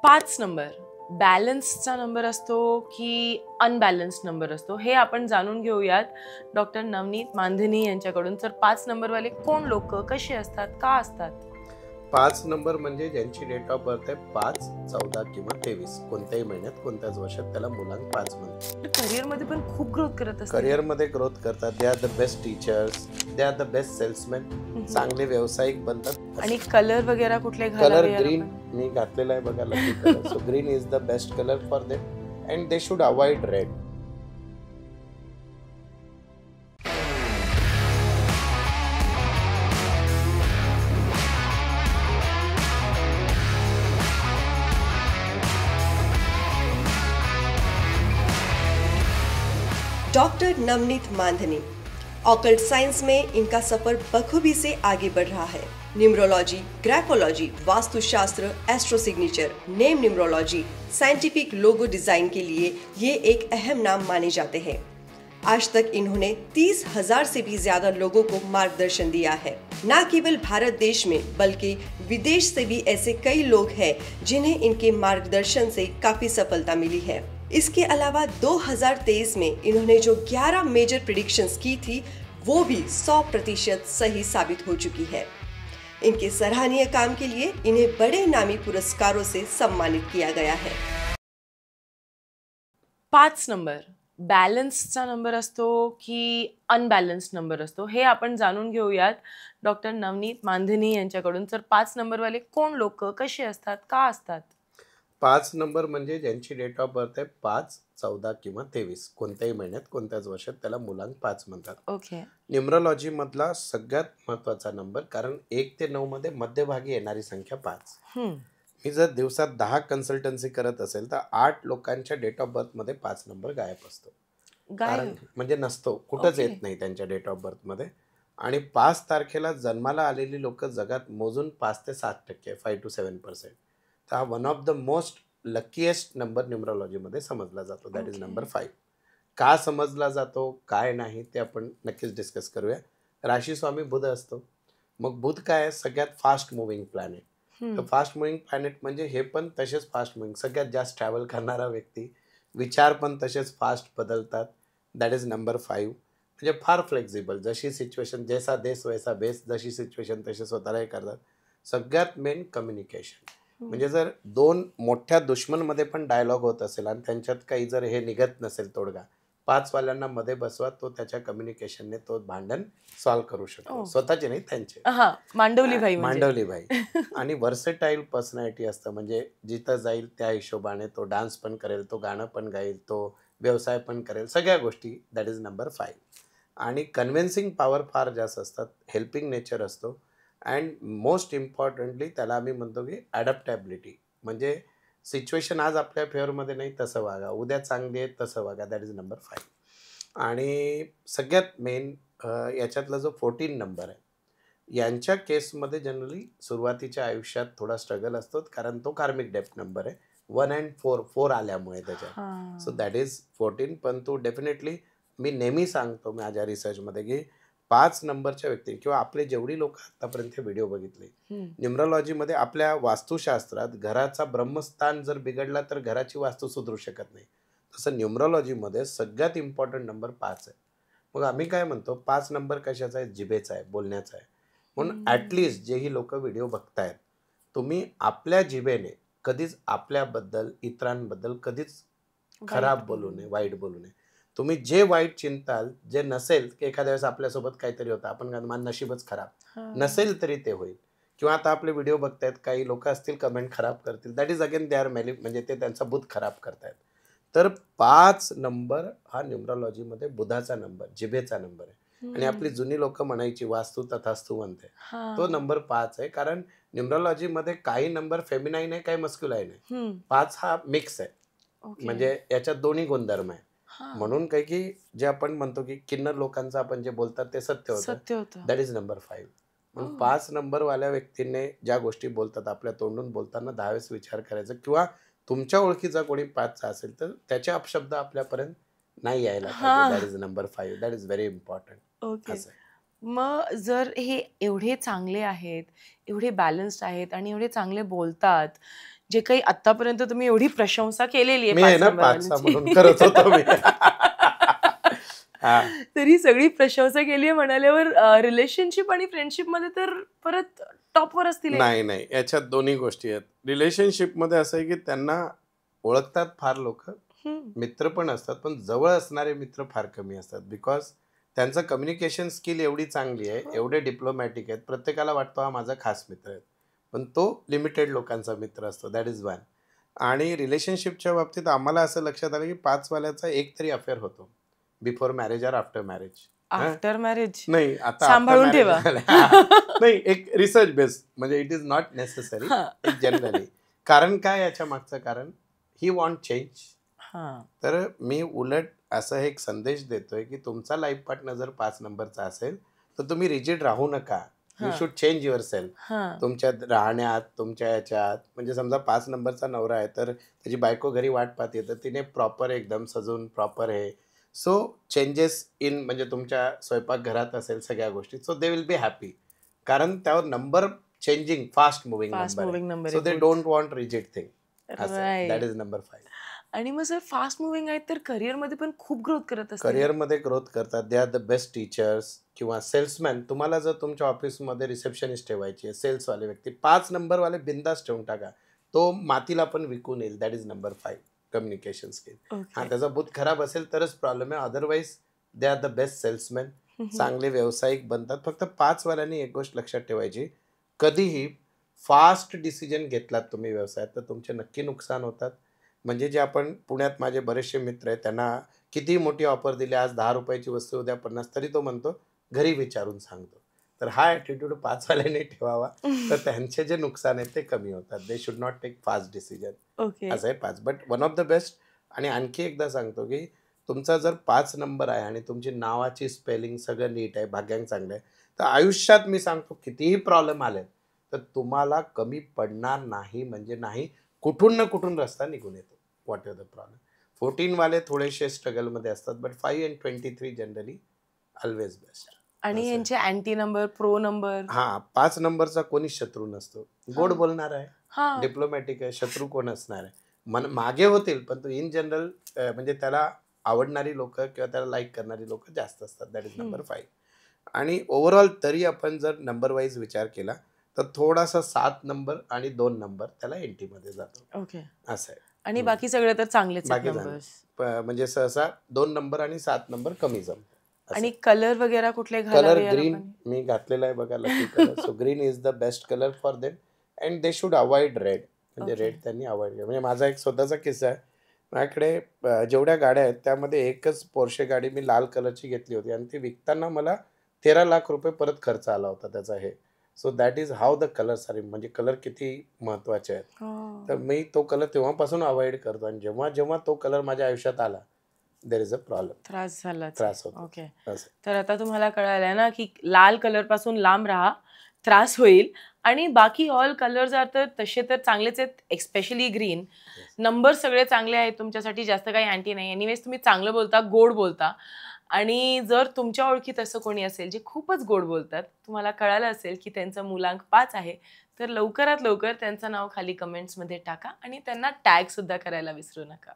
5 number बॅलन्सचा number असतो की unbalanced number असतो हे आपण जाणून घेऊयात डॉक्टर नवनीत मानधनी यांच्याकडून. तर 5 नंबरवाले कोण लोक, कसे असतात, का असतात? 5 नंबर म्हणजे ज्यांची डेट ऑफ बर्थ आहे 5, 14 किंवा 23 कोणत्याही महिन्यात कोणत्याच वर्षात त्याला मुलांक 5 म्हणतात. करिअर मध्ये पण खूप ग्रोथ करत असतात. करिअर मध्ये ग्रोथ करतात. They are the best teachers, they are the best salesman, चांगले व्यावसायिक बनतात. आणि कलर वगैरे कुठले कलर ग्रीन मी घातलेला आहे बघा, lucky colour. So green is the best colour for them and they should avoid red. Doctor Navneet Mandhani, occult science में इनका सफर बखूबी से आगे बढ़ रहा है। Numerology, graphology, Vastushastra, astro signature, name numerology, scientific logo design के लिए ये एक अहम नाम माने जाते हैं। आज तक इन्होंने 30,000 से भी ज्यादा लोगों को मार्गदर्शन दिया है। न केवल भारत देश में बल्कि विदेश से भी ऐसे कई लोग हैं जिन्हें इनके मार्गदर्शन से काफी सफलता मिली है। इसके अलावा 2023 में इन्होंने जो 11 मेजर प्रेडिक्शंस की थी वो भी 100% सही साबित हो चुकी है। इनके सराहनीय काम के लिए इन्हें बड़े नामी पुरस्कारों से सम्मानित किया गया है। 5 नंबर बॅलन्सचा नंबर असतो की अनबॅलन्स्ड नंबर असतो हे आपण जाणून घेऊयात डॉक्टर नवनीत मानधनी यांच्याकडून. तर 5 नंबरवाले कोण लोक, कसे असतात, का असतात? 5 नंबर म्हणजे ज्यांची डेट ऑफ बर्थ आहे 5, 14 किंवा 23 कोणत्याही महिन्यात कोणत्याच वर्षात त्याला मुलांक 5 म्हणतात. ओके. न्यूमरोलॉजी मधला सगळ्यात महत्वाचा नंबर, कारण 1 ते 9 मध्ये मध्यभागी येणारी संख्या 5. मी जर दिवसात 10 कन्सल्टन्सी करत असेल तर 8 लोकांच्या डेट ऑफ बर्थ मध्ये 5 नंबर गायब असतो. कारण म्हणजे नसतो, कुठंच येत नाही त्यांच्या डेट ऑफ बर्थ मध्ये. आणि 5 तारखेला जन्माला आलेली लोक जगात मोजून 5 ते 7%, 5 to 7%. तर हा one of the most luckiest number न्यूमरोलॉजीमध्ये समजला जातो. That is number 5. का समजला जातो, काय नाही ते आपण नक्कीच डिस्कस करूया. राशी स्वामी बुध असतो. मग बुध काय आहे? सगळ्यात फास्ट मुव्हिंग प्लॅनेट. तर फास्ट मुव्हिंग प्लॅनेट म्हणजे हे पण तसेच फास्ट मुव्हिंग, सगळ्यात जास्त ट्रॅव्हल करणारा व्यक्ती. विचार पण तसेच फास्ट बदलतात. That is number 5. म्हणजे फार फ्लेक्झिबल, जशी सिच्युएशन जैसा देश वैसा बेस, जशी सिच्युएशन तसे स्वतःला हे करतात. सगळ्यात मेन कम्युनिकेशन. म्हणजे जर 2 मोठ्या दुश्मनमध्ये पण डायलॉग होत असेल आणि त्यांच्यात काही जर हे निघत नसेल तोडगा, 5 वाल्यांना मध्ये बसवा, तो त्याच्या कम्युनिकेशनने तो भांडण सॉल्व्ह करू शकतो. स्वतःचे नाही, त्यांचे. मांडवली भाई. आणि वर्सेटाईल पर्सनॅलिटी असतं, म्हणजे जिथं जाईल त्या हिशोबाने तो डान्स पण करेल, तो गाणं पण गाईल, तो व्यवसाय पण करेल, सगळ्या गोष्टी. That is number 5. आणि कन्व्हिन्सिंग पॉवर फार जास्त असतात. हेल्पिंग नेचर असतो. अँड मोस्ट इम्पॉर्टंटली त्याला आम्ही म्हणतो की ॲडॅप्टॅबिलिटी, म्हणजे सिच्युएशन आज आपल्या फेवरमध्ये नाही तसं वागा, उद्या चांगली आहे तसं वागा. That is number 5. आणि सगळ्यात मेन याच्यातला जो 14 नंबर आहे, यांच्या केसमध्ये जनरली सुरुवातीच्या आयुष्यात थोडा स्ट्रगल असतो, कारण तो कार्मिक डेप्थ नंबर आहे. 1 and 4 आल्यामुळे त्याच्यात. So that is 14. पण तो डेफिनेटली मी नेहमी सांगतो माझ्या रिसर्चमध्ये की 5 नंबरच्या व्यक्ती किंवा आपले जेवढी लोक आतापर्यंत व्हिडिओ बघितले, न्यूमरोलॉजीमध्ये आपल्या वास्तुशास्त्रात घराचा ब्रह्मस्थान जर बिघडला तर घराची वास्तू सुधरू शकत नाही. तसं न्यूमरोलॉजीमध्ये सगळ्यात इम्पॉर्टंट नंबर 5 आहे. मग आम्ही काय म्हणतो, 5 नंबर कशाचा आहे? जिभेचा आहे, बोलण्याचा आहे. म्हणून ॲटलिस्ट जेही लोक व्हिडिओ बघतायत, तुम्ही आपल्या जिभेने कधीच आपल्याबद्दल, इतरांबद्दल कधीच खराब बोलू नये, वाईट बोलू नये. तुम्ही जे वाईट चिंताल, जे नसेल, की एखाद्या वेळेस आपल्यासोबत काहीतरी होतं, आपण माझं नशीबच खराब, नसेल तरी ते होईल. किंवा आता आपले व्हिडिओ बघतायत, काही लोक असतील कमेंट खराब करतील, that is again they are म्हणजे ते त्यांचा बुध खराब करतायत. तर 5 नंबर हा न्यूमरोलॉजीमध्ये बुधाचा नंबर, जिभेचा नंबर आहे. आणि आपली जुनी लोक म्हणायची वास्तू तथास्तू म्हणते, तो नंबर 5 आहे. कारण न्यूमरोलॉजीमध्ये काही नंबर फेमिनाईन आहे, काही मस्क्युलाईन आहे. 5 हा मिक्स आहे, म्हणजे याच्यात दोन्ही गुणधर्म आहे. म्हणून काही की जे आपण म्हणतो की किन्नर लोकांचं आपण जे बोलतात ते सत्य होतं. That is number 5. म्हणून 5 नंबरवाल्या व्यक्तीने ज्या गोष्टी बोलतात, आपल्या तोंडून बोलताना 10 वेळेस विचार करायचा. किंवा तुमच्या ओळखीचा कोणी 5चा असेल तर त्याचे अपशब्द आपल्यापर्यंत नाही यायला पाहिजे. That is number 5. That is very important. Okay. मग जर हे एवढे चांगले आहेत, एवढे बॅलन्स्ड आहेत आणि एवढे चांगले बोलतात, जे काही आतापर्यंत तुम्ही एवढी प्रशंसा केलेली मी आहे ना आहे 5-6 म्हणून करत होतो मी. तर ही सगळी प्रशंसा केली आहे म्हणाल्यावर रिलेशनशिप आणि फ्रेंडशिप मध्ये तर परत टॉपवर असतील हे. नाही याच्यात दोन्ही गोष्टी आहेत. रिलेशनशिपमध्ये असं आहे की त्यांना ओळखतात फार लोक, मित्र पण असतात, पण जवळ असणारे मित्र फार कमी असतात. बिकॉज त्यांचं कम्युनिकेशन स्किल एवढी चांगली आहे, एवढे डिप्लोमॅटिक आहेत, प्रत्येकाला वाटतो हा माझा खास मित्र आहे, पण तो लिमिटेड लोकांचा मित्र असतो. That is one. आणि रिलेशनशिपच्या बाबतीत आम्हाला असं लक्षात आलं की 5 वाल्याचा एक तरी अफेअर होतो, बिफोर मॅरेज और आफ्टर मॅरेज. आफ्टर मॅरेज नाही, आता सांभाळून after ठेवा. marriage झालं. नाही, एक रिसर्च बेस्ड, म्हणजे इट इज नॉट नेसेसरी, एक जनरली. कारण काय याच्या मागचं कारण, ही वॉन्ट चेंज. तर मी उलट असं एक संदेश देतोय की तुमचा लाईफ पार्टनर जर 5 नंबरचा असेल तर तुम्ही रिजिड राहू नका. You should change your self. तुमच्या राहण्यात, तुमच्या याच्यात, म्हणजे समजा 5 नंबरचा नवरा आहे तर त्याची बायको घरी वाट पाहते, तर तिने प्रॉपर एकदम सजून प्रॉपर आहे. सो चेंजेस इन, म्हणजे तुमच्या स्वयंपाकघरात असेल सगळ्या गोष्टी, so they will be happy. कारण त्यावर number changing, fast moving number, so they don't want rigid thing. That is number 5. आणि मग सर फास्ट मुव्हिंग आहेत तर करिअरमध्ये पण खूप ग्रोथ करत असतात. करिअरमध्ये ग्रोथ करतात. They are the best teachers किंवा सेल्समॅन. तुम्हाला जर तुमच्या ऑफिसमध्ये रिसेप्शनिस्ट ठेवायची आहे, सेल्सवाले व्यक्ती, 5 नंबरवाले बिंदास ठेवून टाका, तो मातीला पण विकून येईल. That is number 5, communication skill. हा, त्याचा बुथ खराब असेल तरच प्रॉब्लेम आहे, otherwise they are the best salesman. चांगले व्यावसायिक बनतात. फक्त 5 वाल्यांनी एक गोष्ट लक्षात ठेवायची, कधीही फास्ट डिसिजन घेतलात तुम्ही व्यवसायात तर तुमचे नक्की नुकसान होतात. म्हणजे जे आपण पुण्यात, माझे बरेचसे मित्र आहेत, त्यांना किती मोठी ऑफर दिली, आज 10 रुपयाची वस्तू उद्या 50, तरी तो म्हणतो घरी विचारून सांगतो. तर हा ॲटिट्यूड 5 वाल्यांनी ठेवावा, तर त्यांचे जे नुकसान आहेत ते कमी होतात. They should not take fast decision. असं आहे 5. But one of the best. आणि आणखी एकदा सांगतो की तुमचा जर 5 नंबर आहे आणि तुमची नावाची स्पेलिंग सगळं नीट आहे, भाग्यांक चांगलं आहे, तर आयुष्यात मी सांगतो कितीही प्रॉब्लेम आले तर तुम्हाला कमी पडणार नाही, म्हणजे नाही. कुठून ना कुठून रस्ता निघून येतो, व्हॉट एव्हर द प्रॉब्लेम. 14 वाले थोडेसे स्ट्रगलमध्ये असतात, but 5 and 23 generally always best. आणि यांचे अँटी नंबर, प्रो नंबर. 5 नंबरचा कोणीच शत्रू नसतो. गोड बोलणार आहे, डिप्लोमॅटिक आहे, शत्रू कोण असणार आहे. मागे होतील, पण तो इन जनरल म्हणजे त्याला आवडणारी लोक किंवा त्याला लाईक करणारी लोक जास्त असतात. That is number 5. आणि ओव्हरऑल तरी आपण जर नंबर वाईज विचार केला तर थोडासा 7 नंबर आणि 2 नंबर त्याला एनटी मध्ये जातो. असं आहे. आणि बाकी सगळे तर चांगलेच म्हणजे सहसा 2 नंबर आणि 7 नंबर कमी जमतात. आणि कलर वगैरे कुठले कलर ग्रीन मी घातलेला आहे बघा, lucky colour. So green is the best colour for them and they should avoid red. म्हणजे रेड त्यांनी अवॉइड केलं. म्हणजे माझा एक स्वतःचा किस्सा आहे. माझ्याकडे जेवढ्या गाड्या आहेत त्यामध्ये एकच पोर्शे गाडी मी लाल कलरची घेतली होती आणि ती विकताना मला 13 लाख रुपये परत खर्च आला होता त्याचा. हे so that is how the colours are. म्हणजे कलर किती महत्वाचे आहेत. तर मी तो कलर तेव्हापासून अवॉइड करतो आणि जेव्हा जेव्हा तो कलर माझ्या आयुष्यात आला देर इज अ प्रॉब्लेम, त्रास होतो. तर आता तुम्हाला कळालं ना की लाल कलर पासून लांब राहा, त्रास होईल. आणि बाकी ऑल कलर्स आर तर तसे तर चांगलेच आहेत, एक्स्पेशली ग्रीन. नंबर सगळे चांगले आहेत तुमच्यासाठी, जास्त काही अँटी नाही. एनिवेज तुम्ही चांगलं बोलता, गोड बोलता. आणि जर तुमच्या ओळखीत असं कोणी असेल जे खूपच गोड बोलतात, तुम्हाला कळालं असेल की त्यांचा मुलांक 5 आहे, तर लवकरात लवकर त्यांचं नाव खाली कमेंट्समध्ये टाका आणि त्यांना टॅग सुद्धा करायला विसरू नका.